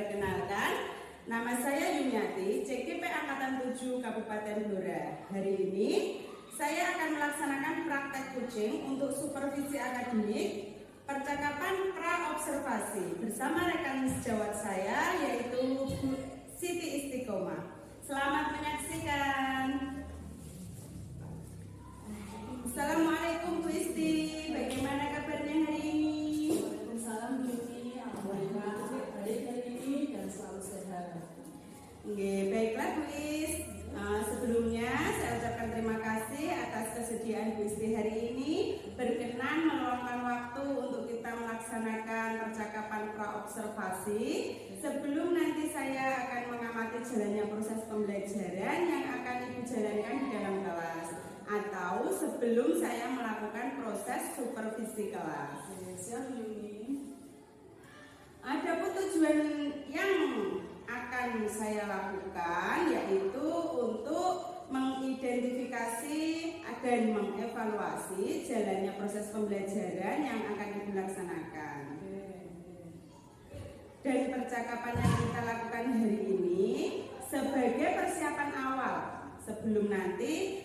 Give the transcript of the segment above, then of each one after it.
Perkenalkan, nama saya Yumiati, CGP Angkatan 7 Kabupaten Blora. Hari ini saya akan melaksanakan praktek coaching untuk supervisi akademik percakapan pra-observasi bersama rekan sejawat saya yaitu Bu Siti Istiqomah. Selamat menyaksikan. Assalamualaikum Bu Isti, bagaimana kabarnya hari ini? Waalaikumsalam Bu Yumi, alhamdulillah baik hari ini dan selalu sehat. Baiklah Bu Is, sebelumnya saya ucapkan terima kasih atas kesediaan Bu Isti hari ini berkenan meluangkan waktu untuk kita melaksanakan percakapan pra-observasi sebelum nanti saya akan mengamati jalannya proses pembelajaran yang akan Ibu jalankan di dalam kelas atau sebelum saya melakukan proses supervisi kelas. Siap Yumi. Ada tujuan yang akan saya lakukan yaitu untuk mengidentifikasi dan mengevaluasi jalannya proses pembelajaran yang akan dilaksanakan. Dari percakapan yang kita lakukan hari ini sebagai persiapan awal sebelum nanti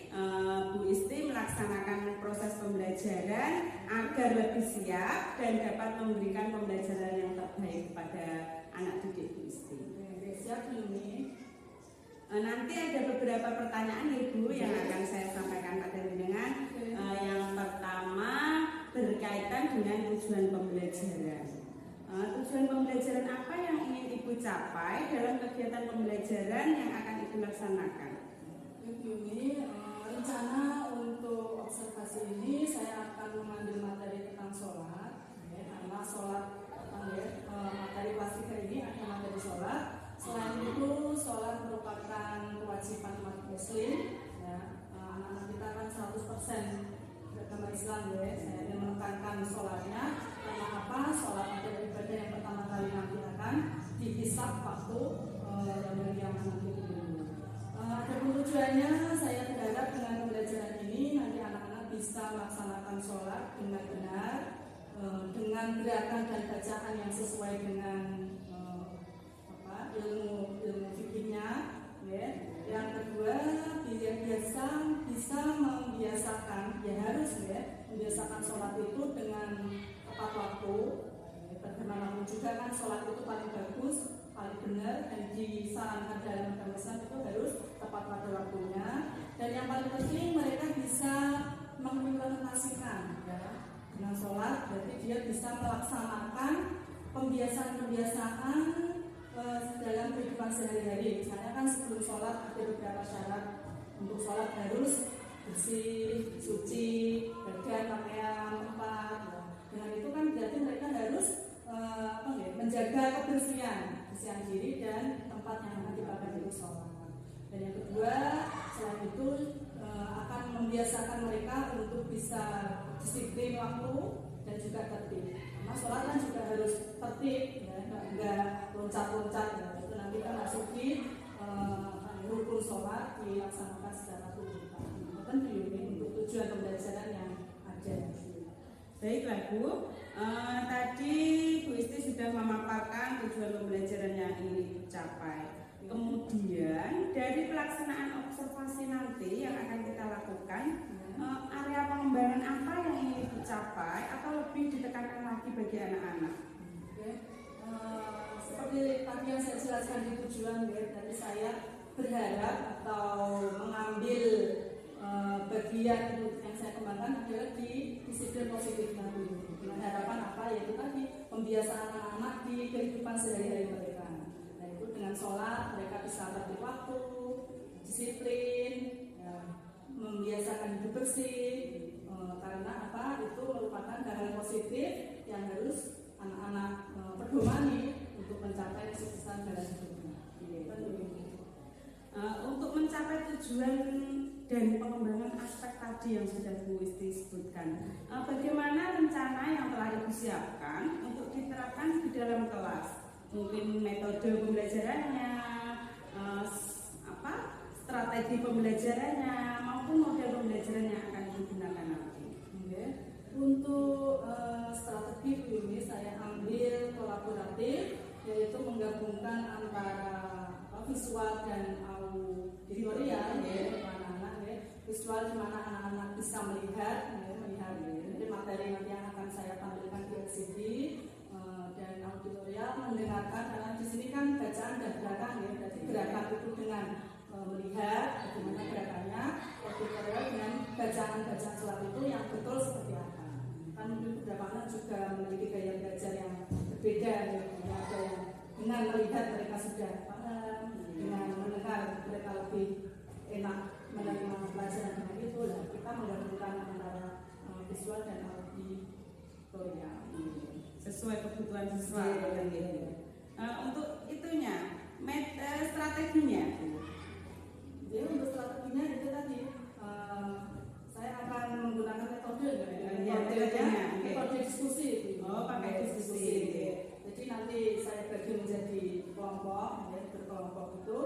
Bu Isti melaksanakan proses pembelajaran agar lebih siap dan dapat memberikan pembelajaran yang terbaik kepada anak didik Bu Isti. Siap Yumi. Nanti ada beberapa pertanyaan Ibu yang akan saya sampaikan pada dengan yang pertama berkaitan dengan tujuan pembelajaran. Tujuan pembelajaran apa yang ingin Ibu capai dalam kegiatan pembelajaran yang akan Ibu laksanakan? Yumi, rencana untuk observasi ini saya akan mengambil materi tentang sholat, karena sholat materi plastik ini ada materi sholat. Selain itu, sholat merupakan kewajiban umat Muslim. Anak-anak kita kan 100% beragama Islam Saya ingin menekankan sholatnya karena apa? Sholat adalah ibadah yang pertama kali nanti akan dihisab waktu yang nanti dulu. Ada tujuannya, saya berharap dengan pembelajaran ini nanti anak-anak bisa melaksanakan sholat dengan benar, dengan gerakan dan bacaan yang sesuai dengan ilmu fikihnya. Yang kedua, bisa membiasakan, harus membiasakan sholat itu dengan tepat waktu. Bagaimanapun juga kan sholat itu paling bagus, paling benar, dan disarankan dalam agama Islam itu harus tepat pada waktunya. Dan yang paling penting mereka bisa mengimplementasikan dengan sholat, berarti dia bisa melaksanakan pembiasaan-pembiasaan dalam kehidupan sehari-hari. Misalnya kan sebelum sholat ada beberapa syarat untuk sholat, harus bersih, suci, badan, pakaian, tempat. Dengan itu kan berarti mereka harus menjaga kebersihan diri dan tempat yang nanti bakal di sholat. Dan yang kedua, selain itu akan membiasakan mereka untuk bisa disiplin waktu dan juga tertib. Karena sholat kan juga harus tertib, enggak loncat-loncat. Itu nanti kan masuki rukun sholat dilaksanakan secara urutan. Tentu ini untuk tujuan pembelajaran yang ada. Baiklah Bu, tadi Bu Isti sudah memaparkan tujuan pembelajaran yang ingin Ibu capai. Kemudian dari pelaksanaan observasi nanti yang akan kita lakukan, area pengembangan apa yang ingin Ibu capai atau lebih ditekankan lagi bagi anak-anak? Seperti tadi yang saya jelaskan di tujuan, dari saya berharap atau mengambil bagian yang saya kembangkan adalah di disiplin positif nanti. Dengan harapan apa? Yaitu tadi pembiasaan anak-anak di kehidupan sehari-hari mereka. Nah itu dengan sholat mereka bisa tertib waktu, disiplin, membiasakan hidup bersih. Karena apa? Itu merupakan hal positif yang harus anak-anak pedomani untuk mencapai kesuksesan dalam hidupnya. Untuk mencapai tujuan dan pengembangan aspek tadi yang sudah Bu Isti sebutkan, bagaimana rencana yang telah Ibu siapkan untuk diterapkan di dalam kelas? Mungkin metode pembelajarannya, strategi pembelajarannya, maupun model pembelajaran yang akan digunakan nanti. Untuk strategi ini saya ambil kolaboratif, yaitu menggabungkan visual dan auditorial ya anak-anak ya. Visual di mana anak-anak bisa melihat jadi materi nanti yang akan saya tampilkan di LCD, dan auditorial mendengarkan karena di sini kan bacaan dan gerakan ya. Jadi gerakan itu dengan melihat bagaimana gerakannya, auditorial dengan bacaan surat itu yang betul seperti apa. Kan mungkin beberapa anak juga memiliki gaya belajar yang berbeda ya. Ada yang dengan melihat mereka sudah paham, dengan mendengar mereka lebih enak menerima pelajaran dengan itu lah. Kita menggabungkan antara visual dan auditorial sesuai kebutuhan siswa. Untuk itunya, strateginya. Jadi untuk strateginya itu tadi saya akan menggunakan metode metode diskusi. Pakai diskusi. Jadi nanti saya bagi menjadi kelompok, berkelompok itu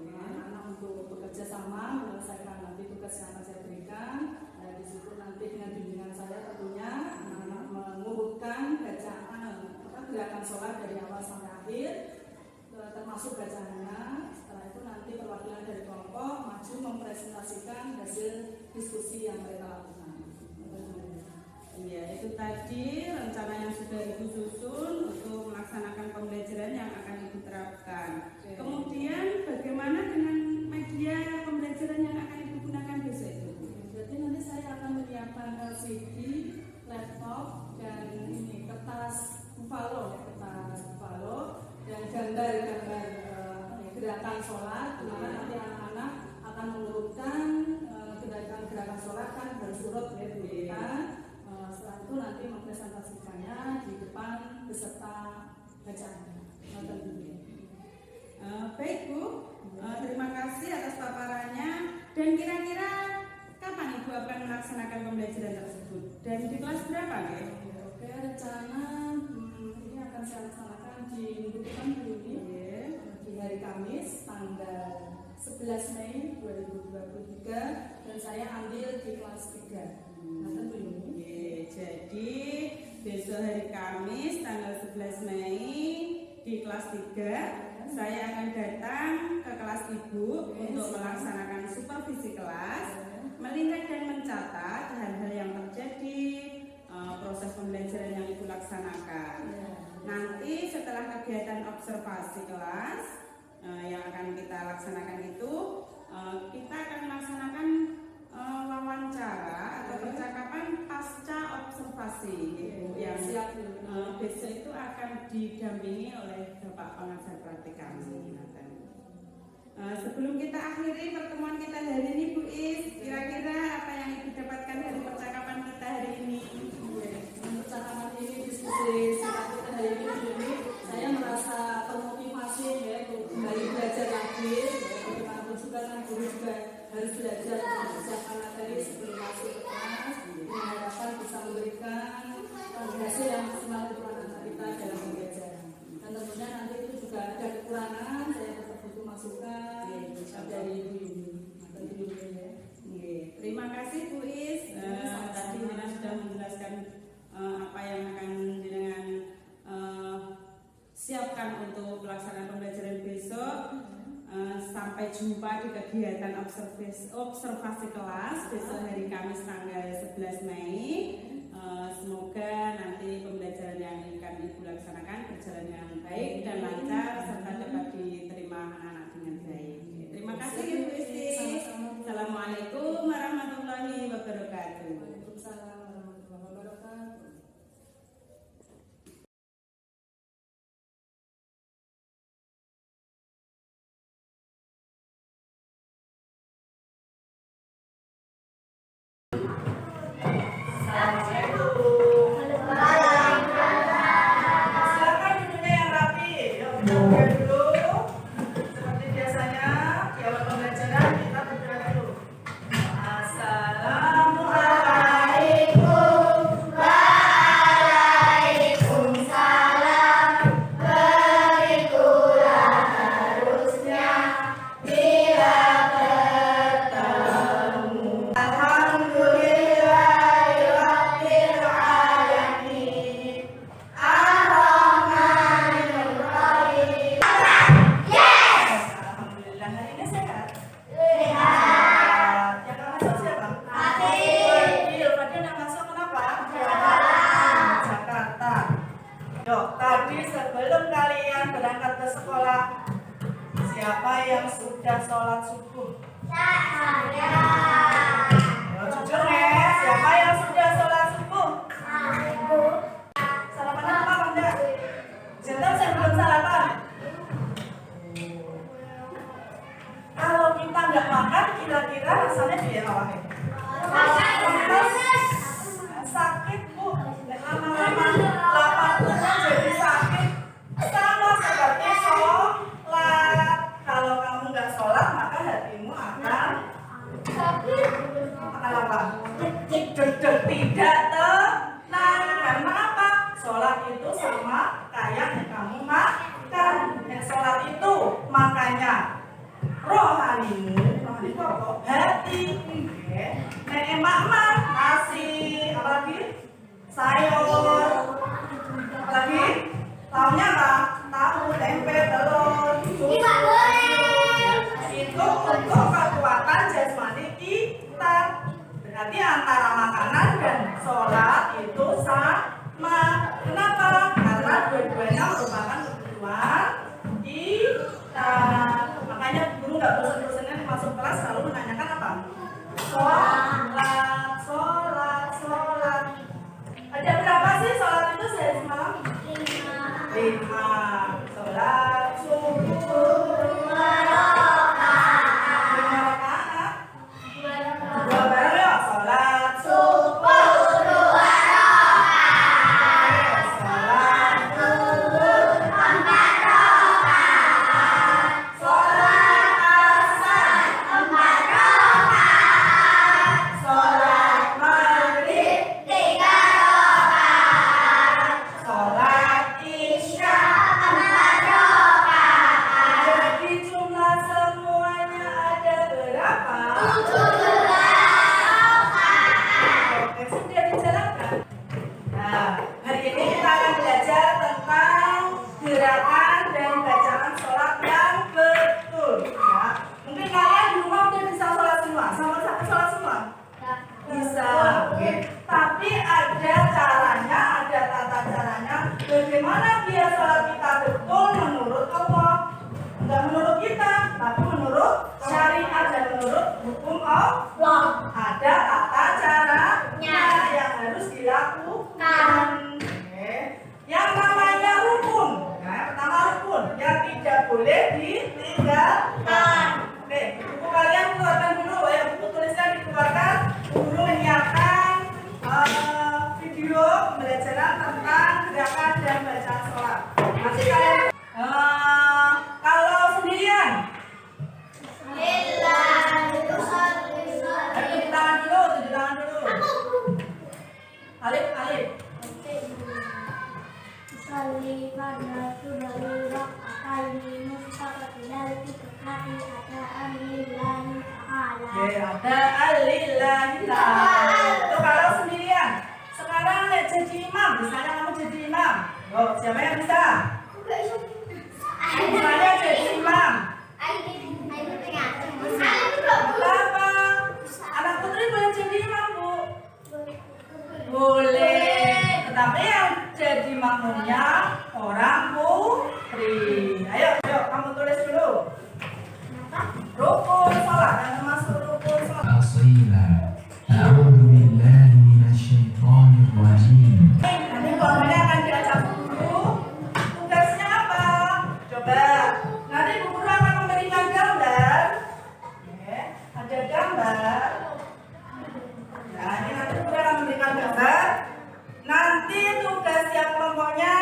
anak-anak untuk bekerja sama menyelesaikan nanti tugas yang akan saya berikan. Di situ nanti dengan bimbingan saya tentunya anak-anak mengurutkan bacaan gerakan sholat dari awal sampai akhir, termasuk bacaannya. Setelah itu nanti perwakilan dari kelompok maju mempresentasikan hasil diskusi yang mereka lakukan. Iya, itu tadi rencana yang sudah Ibu susun untuk melaksanakan pembelajaran yang akan Ibu terapkan. Kemudian bagaimana dengan media pembelajaran yang akan Ibu gunakan besok itu? Jadi nanti saya akan menyiapkan LCD, laptop, dan ini kertas buffalo dan gambar-gambar gerakan sholat. Dimana nanti anak-anak akan mengurutkan gerakan sholat kan bersurut ya diurutkan. Setelah itu nanti mempresentasikannya di depan beserta bacaannya. Baik Bu, terima kasih atas paparannya. Dan kira-kira kapan Ibu akan melaksanakan pembelajaran tersebut? Dan di kelas berapa ya? Oke, rencana ini akan saya laksanakan di minggu depan ini di hari Kamis tanggal 11 Mei 2023 dan saya ambil di kelas 3. Jadi besok hari Kamis tanggal 11 Mei di kelas 3 saya akan datang ke kelas Ibu untuk melaksanakan supervisi kelas, melihat dan mencatat hal-hal yang terjadi, proses pembelajaran yang Ibu laksanakan. Nanti setelah kegiatan observasi kelas yang akan kita laksanakan itu, kita akan melaksanakan wawancara atau percakapan pasca observasi yang besok itu akan didampingi oleh Bapak pengajar praktik kami. Sebelum kita akhiri pertemuan kita hari ini Bu Is, kira-kira apa yang Ibu dapatkan dari percakapan kita hari ini? Percakapan ini, diskusi singkat kita hari ini, saya merasa termotivasi ya untuk kembali belajar lagi. Bagaimanapun juga kan guru juga harus belajar mempersiapkan materi sebelum masuk ke kelas, dengan harapan bisa memberikan hasil yang maksimal untuk anak-anak kita dalam pembelajaran. Dan tentunya nanti itu juga ada kekurangan, saya tetap butuh masukan dari Ibu Yuni. Terima kasih Bu Is. Tadi Nina sudah menjelaskan apa yang akan dengan siapkan untuk pelaksanaan pembelajaran besok. Sampai jumpa di kegiatan observasi kelas besok hari Kamis tanggal 11 Mei. Semoga nanti pembelajaran yang akan Ibu laksanakan berjalan dengan baik dan lancar serta dapat diterima anak-anak dengan baik. Terima kasih Ibu Isti. Assalamualaikum warahmatullahi wabarakatuh. Waalaikumsalam warahmatullahi wabarakatuh. Silakan duduknya yang rapi. Yuk, kita dulu. Seperti biasanya di awal pembelajaran kita berdoa dulu. Assalamualaikum waalaikumsalam. Begitulah harusnya bila bertemu. Alhamdulillahirabbil alamin. Ar-Rahmanir Rahim. berangkat ke sekolah? Siapa yang sudah sholat subuh? Saya. Ayo jujur nih, siapa yang sudah sholat subuh? Aku. Sarapan apa enggak? Jangan saya belum sarapan. Kalau kita nggak makan, kira-kira rasanya biar apa? Sakit bu, lama-lama lapar perut jadi sakit. Sama seperti sholat. Kalau kamu nggak sholat, maka hatimu akan apa? Tidak tenang. Karena apa? Sholat itu sama kayak yang kamu makan. Yang sholat itu makanya rohanimu itu apa? Hati. Nek emak kasih apa lagi? Sayur. Apalagi? Tahunya apa? Tahu, tempe, telur, susu. Itu untuk kekuatan jasmani kita. Berarti antara makanan dan sholat itu sama. Kenapa? Karena dua-duanya merupakan kebutuhan kita. Makanya guru nggak bosan-bosannya masuk kelas selalu menanyakan apa? Sholat, sholat, sholat. Ada berapa sih sholat itu sehari semalam? 5. Sholat subuh 5 rakaat. 2 bareng ya. Sholat subuh 2 rakaat. Sholat subuh 4 rakaat. Sholat asar 4 rakaat. Sholat maghrib 3 rakaat. Sholat isya 4 rakaat. Jadi jumlah semuanya ada berapa? 17 rakaat. Oke, sudah dijalankan. Nah, hari ini kita akan belajar tentang gerakan dan bacaan sholat yang betul. Ya. Mungkin kalian di rumah udah bisa sholat semua, sama-sama sholat semua. Bisa, oke. Tapi ada caranya, ada tata caranya. Bagaimana biar sholat kita betul menurut Allah? Enggak menurut kita, tapi menurut syariat dan menurut hukum Allah. Ada tata caranya yang harus dilakukan. Oke. Yang namanya rukun. Nah, yang pertama rukun yang tidak boleh ditinggalkan. Oke, buku kalian keluarkan dulu ya, buku tulisnya dikeluarkan. Guru menyiapkan video pembelajaran tentang gerakan dan bacaan sholat. Nanti kalian kalau sendirian, cuci tangan dulu. Alif. Ada alillahi ta'ala. Itu kalau sendirian. Sekarang jadi imam, misalnya kamu jadi imam. Oh, siapa yang bisa? Misalnya jadi imam. Apa? Anak putri boleh jadi imam, Bu? Boleh. Tetapi yang jadi makmumnya orang putri. Ayo, kamu tulis dulu. Rukun sholat, yang termasuk rukun sholat. أصيلا أعوذ بالله من الشيطان الرجيم. Nanti kelompoknya akan diajak guru. Tugasnya apa? Coba. Nanti Bu Guru akan memberikan gambar. Oke, ada gambar. Nah, ini nanti Bu Guru akan memberikan gambar. Nanti tugas yang kelompoknya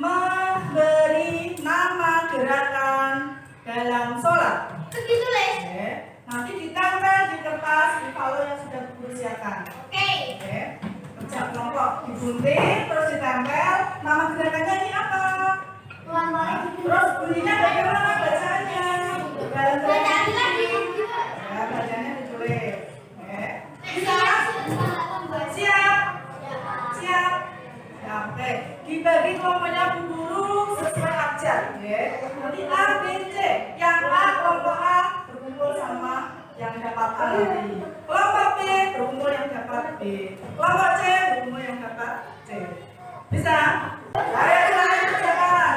memberi nama gerakan dalam sholat. Oke, nanti ditempel di kertas di palu yang sudah Bu Guru siapkan. Oke, kerja kelompok digunting terus ditempel. Nama gerakannya ini apa? Terus bunyinya bagaimana bacaannya? Ya, bacanya ditulis. Oke, bisa? Siap? Siap? Ya, oke. Dibagi kelompoknya Bu Guru sesuai abjad. Nanti A, B, C. Yang A, kelompok A berkumpul sama yang dapat A tadi. Kelompok B berkumpul yang dapat B. Kelompok C berkumpul yang dapat C. Bisa? Ayo, silakan kerjakan.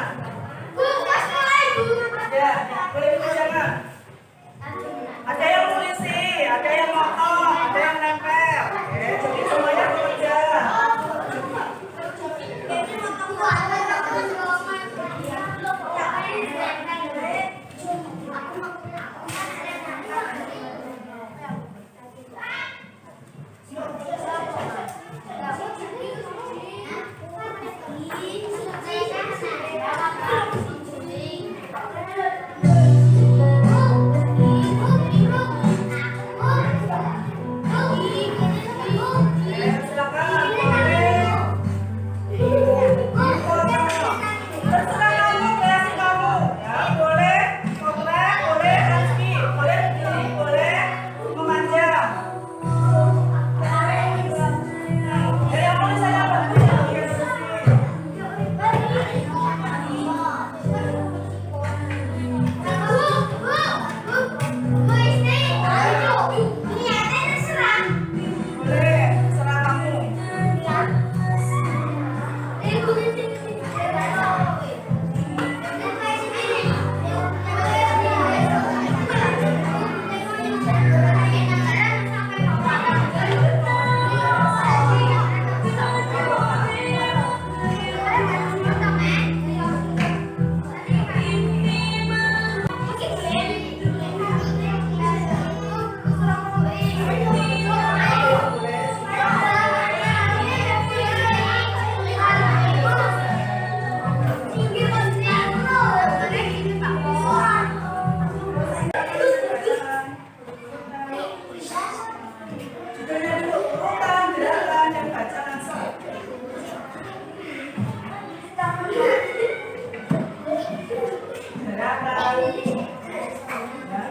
Ya,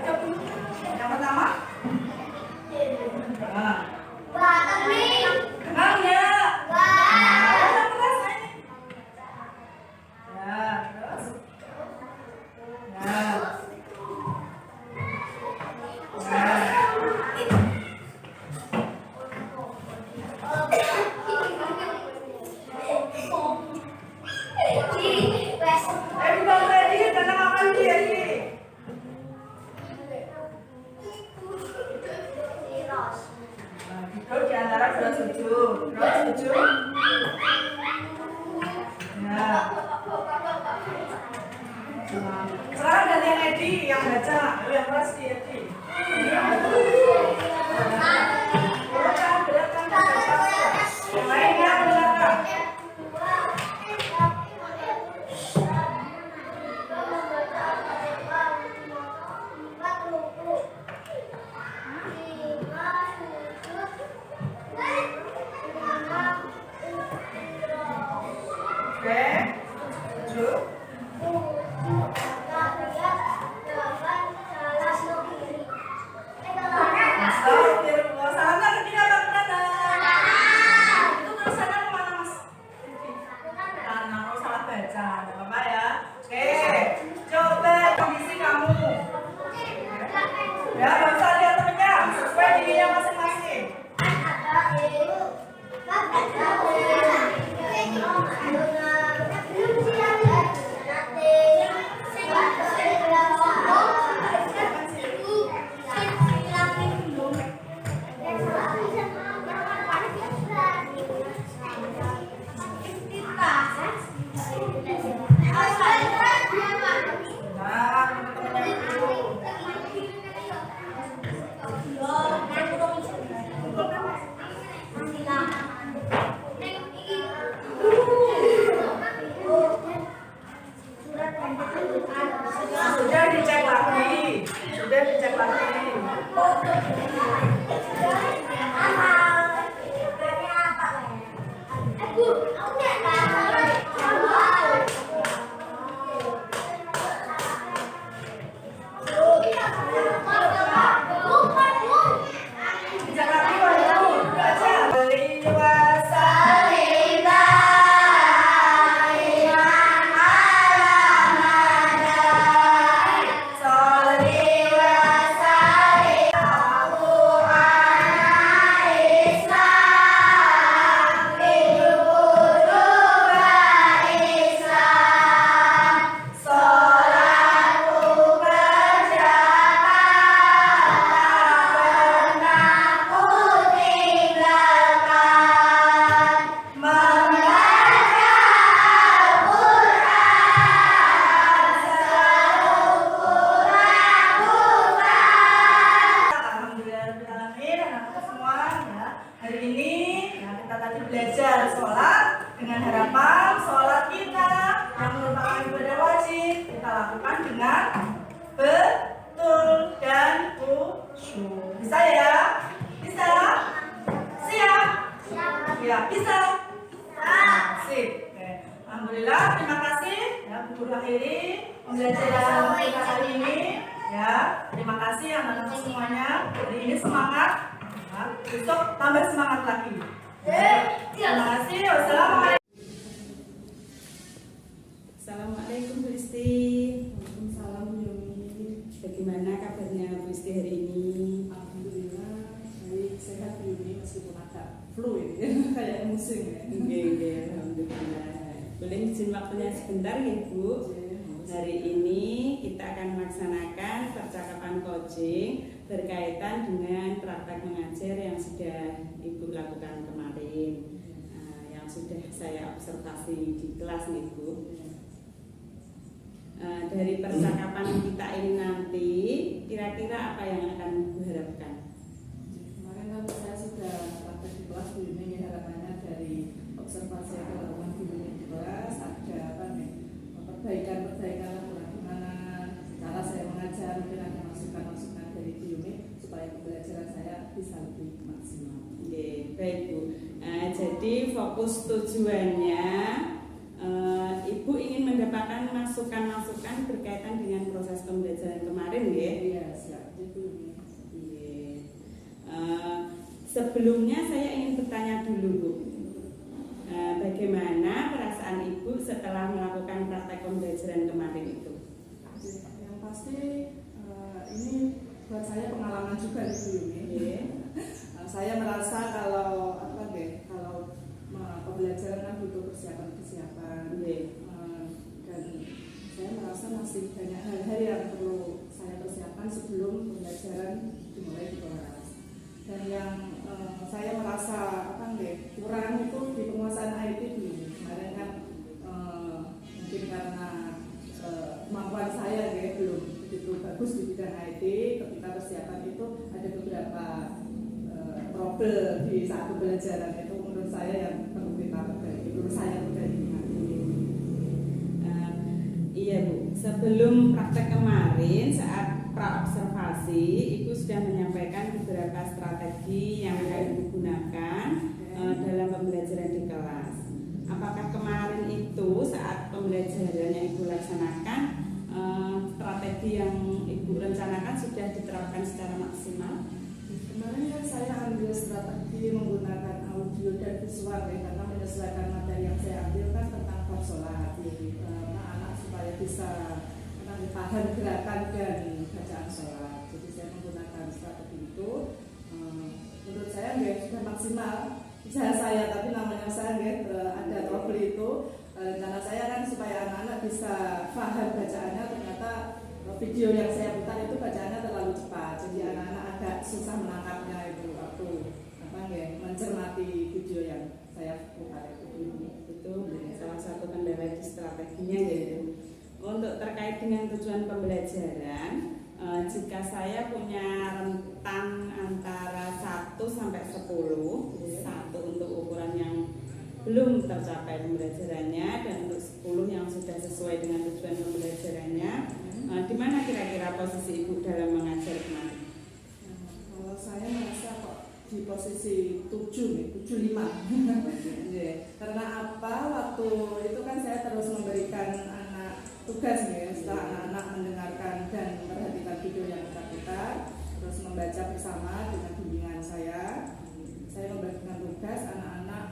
coba. Yang pertama. Nah. Dengar ya. Terus ini. Ya, terus. Ya. Bukan ready, karena makan dia ini. Nah, gitu di antara dua sujud. Terus sujud. Ya. Sekarang ganti yang Edi yang baca, yang keras di Edi. Gerakan baca. Yang lainnya mendengarkan. Oke, sujud. Salamnya ketika kanan. Itu tulisannya kemana mas? Kanan, oh salah baca, nggak apa-apa ya. Oke, coba kondisi kamu. Ya, nggak usah lihat temennya, sesuai dirinya masing-masing. Nah, temennya dulu. Sudah dicek lagi. Dicek lagi waduh, baca. Dewasa. Hari ini kita tadi belajar sholat dengan harapan sholat kita yang merupakan ibadah wajib kita lakukan dengan betul dan khusyuk. Bisa ya? Bisa? Siap? Ya, bisa? Sip. Oke. Alhamdulillah, terima kasih ya Bu Guru akhiri pembelajaran kita hari ini ya. Terima kasih anak-anak semuanya. Hari ini semangat. Besok tambah semangat lagi. Terima kasih. Wassalamualaikum. Assalamualaikum Bu Isti. Waalaikumsalam Bu Yumi. Bagaimana kabarnya Bu Isti hari ini? Alhamdulillah baik, sehat Bu Yumi meskipun agak flu ini kayak musim ya. Oke, alhamdulillah. Boleh izin waktunya sebentar ya Bu? Hari ini kita akan melaksanakan percakapan coaching berkaitan dengan praktek mengajar yang sudah Ibu lakukan kemarin, yang sudah saya observasi di kelas nih Bu. Dari percakapan kita ini nanti kira-kira apa yang akan Ibu harapkan? Kemarin kan saya sudah praktek di kelas Bu Yumi, harapannya dari observasi yang dilakukan Bu Yumi di kelas ada apa nih, perbaikan bagaimana cara saya mengajar, mungkin ada masukan dari Bu Yumi supaya pembelajaran saya bisa lebih maksimal. Oke, baik Bu. Jadi fokus tujuannya Ibu ingin mendapatkan masukan-masukan berkaitan dengan dengan proses pembelajaran kemarin ya. Iya, siap. Itu. Sebelumnya saya ingin bertanya dulu Bu, bagaimana perasaan Ibu setelah melakukan praktek pembelajaran kemarin itu? Yang pasti ini buat saya pengalaman juga nih Bu Yumi. Saya merasa kalau pembelajaran kan butuh persiapan, dan saya merasa masih banyak hal-hal yang perlu saya persiapkan sebelum pembelajaran dimulai di kelas. Dan yang saya merasa kurang itu di penguasaan IT dulu. Kemarin kan mungkin karena kemampuan saya belum begitu bagus di bidang IT. Ketika persiapan itu ada beberapa trouble di saat pembelajaran itu menurut saya yang perlu kita perbaiki. Menurut saya pribadi. Iya Bu, sebelum praktek kemarin saat praobservasi, Ibu sudah menyampaikan beberapa strategi yang akan Ibu gunakan dalam pembelajaran di kelas. Apakah kemarin itu saat pembelajaran yang Ibu laksanakan, strategi yang Ibu rencanakan sudah diterapkan secara maksimal? Kemarin kan saya ambil strategi menggunakan audio dan visual karena menyesuaikan materi yang saya ambil kan tentang bab sholat. Anak supaya bisa paham gerakan dan bacaan sholat. Jadi saya menggunakan strategi itu. Menurut saya sudah maksimal usaha saya, tapi namanya saya ada trouble itu. Karena saya kan supaya anak-anak bisa paham bacaannya, ternyata video yang saya putar itu bacaannya terlalu cepat. Jadi anak-anak agak susah menangkapnya itu waktu mencermati video yang saya putar itu salah satu kendala di strateginya yaitu untuk terkait dengan tujuan pembelajaran. Jika saya punya rentang antara 1 sampai 10, 1 untuk ukuran yang belum tercapai pembelajarannya dan untuk 10 yang sudah sesuai dengan tujuan pembelajarannya, di mana kira-kira posisi Ibu dalam mengajar kemarin? Kalau saya merasa kok di posisi 75. Karena apa? Waktu itu kan saya terus memberikan anak tugas setelah anak-anak mendengarkan dan memperhatikan video yang kita putar, terus membaca bersama dengan bimbingan saya membagikan tugas anak-anak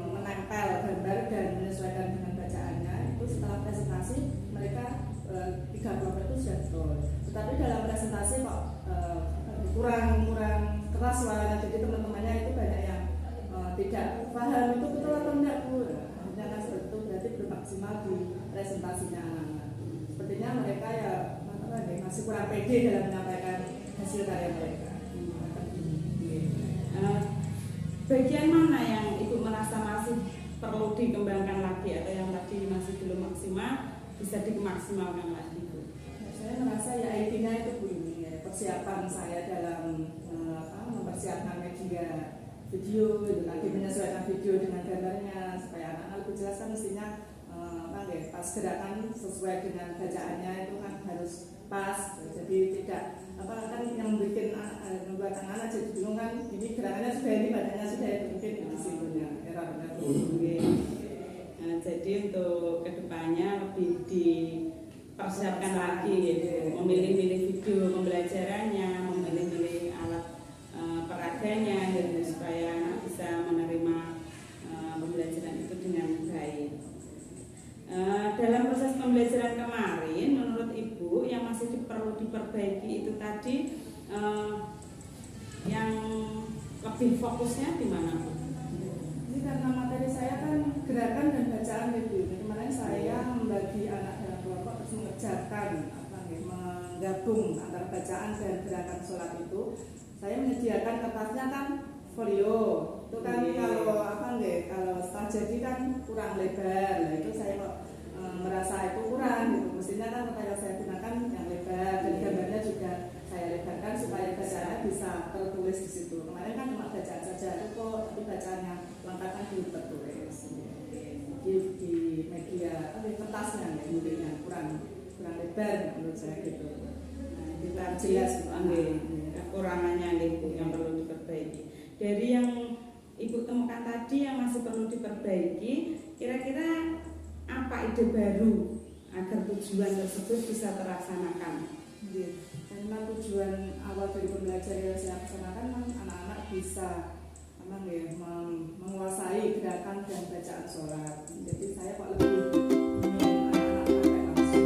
menempel gambar dan menyesuaikan dengan bacaannya. Itu setelah presentasi mereka 3 kelompok itu sudah betul. Tetapi dalam presentasi kok kurang keras suaranya, jadi teman-temannya itu banyak yang tidak paham itu betul atau enggak Bu. Akhirnya seperti itu berarti belum maksimal di presentasinya anak-anak. Sepertinya mereka masih kurang pede dalam menyampaikan hasil karya mereka. Bagian mana yang Ibu merasa masih perlu dikembangkan lagi atau yang tadi masih belum maksimal bisa dimaksimalkan lagi Bu? Saya merasa IT-nya itu Bu, persiapan saya dalam mempersiapkan media video, lagi menyesuaikan video dengan gambarnya supaya anak-anak lebih jelas kan mestinya pas gerakan sesuai dengan bacaannya itu kan harus pas, jadi tidak kan yang membuat anak-anak jadi bingung kan ini gerakannya sudah ini badannya sudah itu mungkin di situ ya errornya. Jadi untuk kedepannya lebih dipersiapkan lagi gitu, memilih-milih video pembelajarannya, memilih-milih alat peraganya gitu, supaya anak bisa menerima pembelajaran itu dengan baik. Dalam proses pembelajaran kemarin, menurut Ibu yang masih perlu diperbaiki itu tadi yang lebih fokusnya di mana Bu? Ini karena materi saya kan gerakan dan bacaan gitu. Kemarin saya membagi anak dalam kelompok terus mengerjakan menggabung antara bacaan dan gerakan sholat itu. Saya menyediakan kertasnya kan folio. Itu kan kalau setelah jadi kan kurang lebar. Nah, itu saya kok merasa itu kurang gitu. Mestinya kan kalau saya gunakan yang lebar dan gambarnya juga saya lebarkan supaya bacaannya bisa tertulis di situ. Kemarin kan cuma bacaan saja itu kok, tapi bacaan yang lengkap kan belum tertulis di media kertasnya ya, mungkin yang kurang lebar menurut saya gitu. Nah, kita jelas kekurangannya itu yang perlu diperbaiki. Dari yang Ibu temukan tadi yang masih perlu diperbaiki, kira-kira apa ide baru agar tujuan tersebut bisa terlaksanakan. Karena tujuan awal dari pembelajaran yang saya laksanakan kan anak-anak bisa menguasai gerakan dan bacaan sholat. Jadi saya kok lebih ingin anak-anak pakai langsung.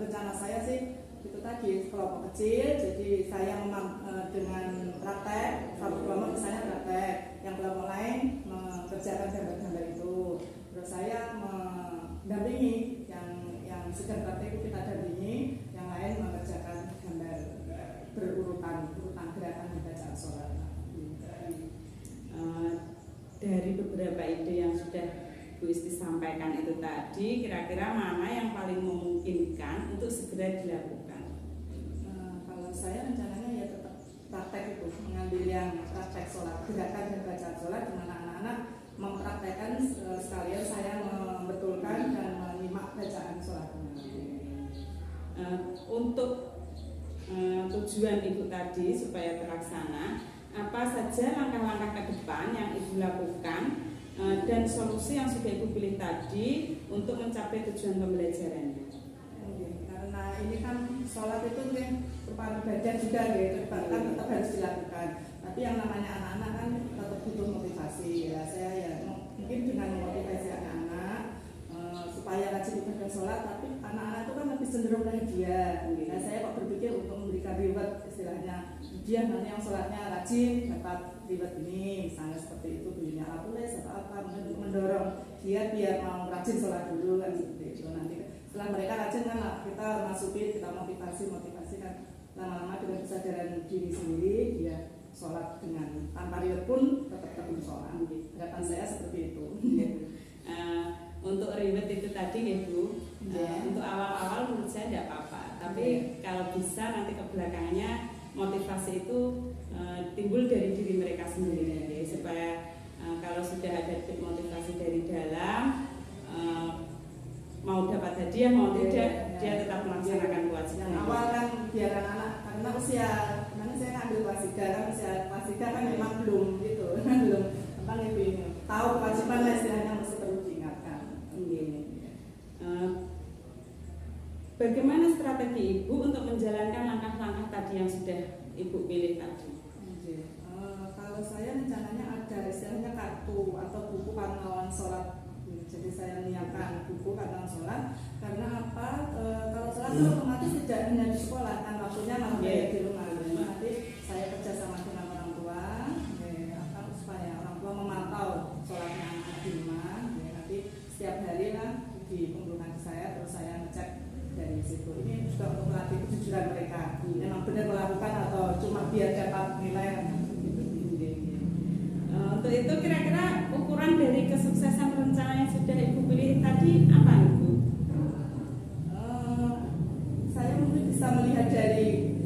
Rencana saya sih itu tadi kelompok kecil, jadi saya dengan praktek, satu kelompok misalnya praktek, yang kelompok lain mengerjakan gambar-gambar itu, terus saya mendampingi yang sedang praktek itu kita dampingi, yang lain mengerjakan gambar berurutan gerakan dan bacaan sholat. Dari beberapa ide yang sudah Bu Isti sampaikan itu tadi, kira-kira mana yang paling memungkinkan untuk segera dilakukan? Kalau saya rencananya ya tetap praktek itu, mengambil yang praktek sholat, gerakan dan bacaan sholat, di mana anak-anak mempraktekkan sekalian saya membetulkan dan menyimak bacaan sholatnya. Untuk tujuan Ibu tadi supaya terlaksana, apa saja langkah-langkah ke depan yang Ibu lakukan dan solusi yang sudah Ibu pilih tadi untuk mencapai tujuan pembelajarannya? Karena ini kan sholat itu merupakan ibadah juga, bahkan tetap harus dilakukan. Tapi yang namanya anak-anak kan tetap butuh motivasi. Ya, saya ya mungkin dengan motivasi anak-anak supaya rajin ibadah sholat, tapi anak-anak itu kan lebih cenderung bahagia. Nah, saya kok berpikir untuk memberikan reward, istilahnya dia nanti yang sholatnya rajin dapat reward ini, misalnya seperti itu, belinya apules atau apa, mendorong dia biar mau rajin sholat dulu kan seperti itu. Nanti setelah mereka rajin kan kita masukin, kita motivasi kan lama-lama dengan kesadaran diri sendiri dia sholat dengan tanpa reward pun tetap sholat. Harapan saya seperti itu. Untuk reward itu tadi ya Bu, untuk awal-awal menurut saya tidak apa-apa, tapi kalau bisa nanti ke belakangnya motivasi itu timbul dari diri mereka sendiri, ya, supaya kalau sudah ada motivasi dari dalam, mau dapat hadiah mau tidak, dia tetap melaksanakan kewajiban. Yang awal kan biar anak-anak, karena usia, karena saya ngambil wasida kan, usia wasida kan memang belum gitu, belum tahu kewajiban lah, istilahnya masih perlu diingatkan. bagaimana strategi Ibu untuk menjalankan langkah-langkah tadi yang sudah Ibu pilih tadi? Kalau saya rencananya ada istilahnya kartu atau buku panduan sholat. Jadi saya menyiapkan buku panduan sholat karena apa? Kalau sholat itu otomatis tidak hanya di sekolah, kan waktunya malah di rumah. Nanti saya kerja sama dengan orang tua, supaya orang tua memantau sholatnya anak di rumah. Nanti setiap hari lah dikumpulkan saya, terus saya ngecek dari situ. Ini juga untuk melatih kejujuran mereka. Memang benar melakukan atau cuma biar dapat nilai. Untuk itu kira-kira ukuran dari kesuksesan rencana yang sudah Ibu pilih tadi apa Ibu? Saya mungkin bisa melihat dari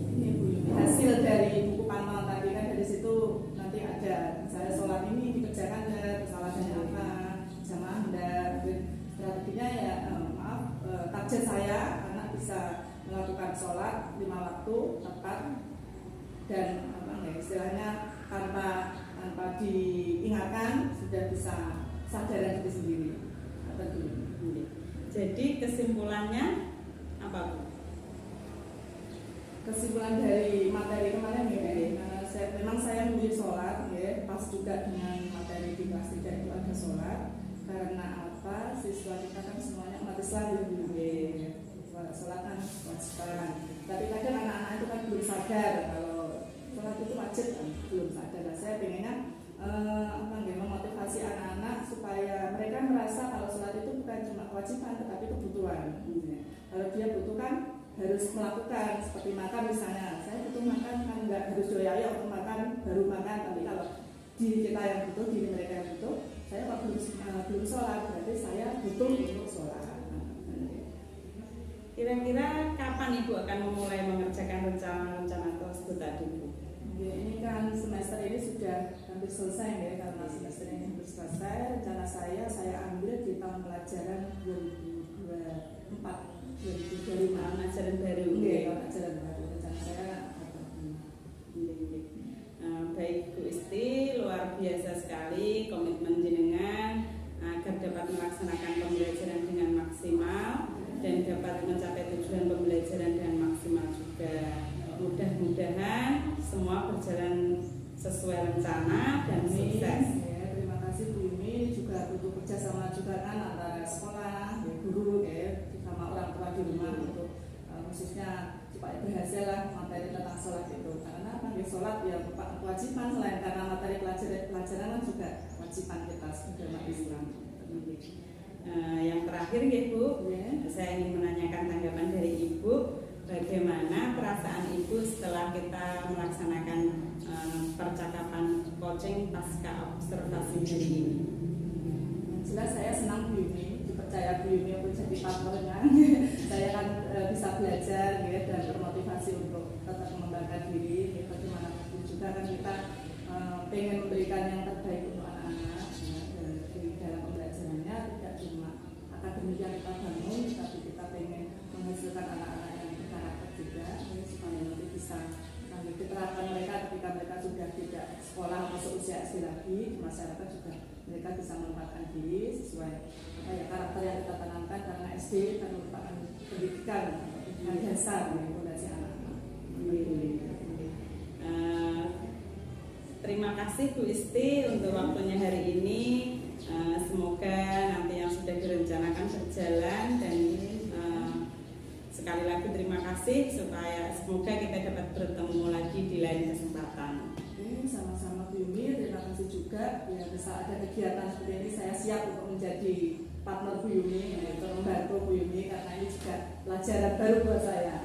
hasil dari buku panduan tadi, kan dari situ nanti ada saya sholat ini dikerjakan kesalahannya apa, jamaah enggak. Strateginya ya target saya anak bisa melakukan sholat 5 waktu tepat dan istilahnya tanpa diingatkan sudah bisa sadar diri sendiri. Jadi kesimpulannya apa Bu? Kesimpulan dari materi kemarin memang saya memilih sholat pas juga dengan materi di kelas 3 itu ada sholat. Karena apa? Siswa kita kan semuanya umat Islam sholat kan kewajiban. Tapi kadang anak-anak itu kan belum sadar kalau sholat itu wajib, kan belum sadar. Saya pengennya memotivasi anak-anak supaya mereka merasa kalau sholat itu bukan cuma kewajiban tetapi kebutuhan. Kalau dia butuhkan harus melakukan, seperti makan misalnya. Saya butuh makan kan nggak harus doya untuk makan baru makan, tapi kalau diri kita yang butuh, diri mereka yang butuh, saya kalau belum sholat berarti saya butuh untuk sholat. Kira-kira kapan Ibu akan memulai mengerjakan rencana-rencana tersebut tadi Bu? Ini kan semester ini sudah hampir selesai ya, karena semester ini hampir selesai. Rencana saya ambil di tahun pelajaran 2024 2025 ajaran baru. Ajaran baru. Rencana saya baik Bu Isti, luar biasa sekali komitmen jenengan agar dapat melaksanakan pembelajaran dengan maksimal dan dapat mencapai tujuan pembelajaran dengan maksimal juga. Mudah-mudahan semua berjalan sesuai rencana dan sukses. Terima kasih Bu Yumi, juga butuh kerjasama juga kan antara sekolah, guru, sama orang tua di rumah untuk khususnya supaya berhasil lah materi tentang sholat itu. Karena kan sholat ya kewajiban selain karena materi pelajaran juga kewajiban kita sebagai umat Islam. Yang terakhir ya Bu, saya ingin menanyakan tanggapan dari Ibu. Bagaimana perasaan Ibu setelah kita melaksanakan percakapan coaching pasca observasi hari ini? Jelas saya senang Bu Yumi, dipercaya Bu Yumi untuk jadi partnernya. Saya kan bisa belajar dan termotivasi untuk tetap mengembangkan diri. Bagaimanapun juga kan kita pengen memberikan yang terbaik untuk anak-anak di dalam pembelajarannya. Tidak cuma akademik yang kita bangun, tapi kita pengen menghasilkan anak-anak yang berkarakter juga, supaya nanti bisa diterapkan mereka ketika mereka sudah tidak sekolah atau seusia SD lagi di masyarakat juga mereka bisa menempatkan diri sesuai karakter yang kita tanamkan, karena SD kan merupakan pendidikan yang dasar fondasi anak-anak. Terima kasih Bu Isti untuk waktunya hari ini. Semoga nanti yang sudah direncanakan berjalan dan sekali lagi terima kasih, supaya semoga kita dapat bertemu lagi di lain kesempatan. Sama-sama Bu Yumi, terima kasih juga. Ya, bisa ada kegiatan seperti ini saya siap untuk menjadi partner Bu Yumi, untuk membantu Bu Yumi karena ini juga pelajaran baru buat saya.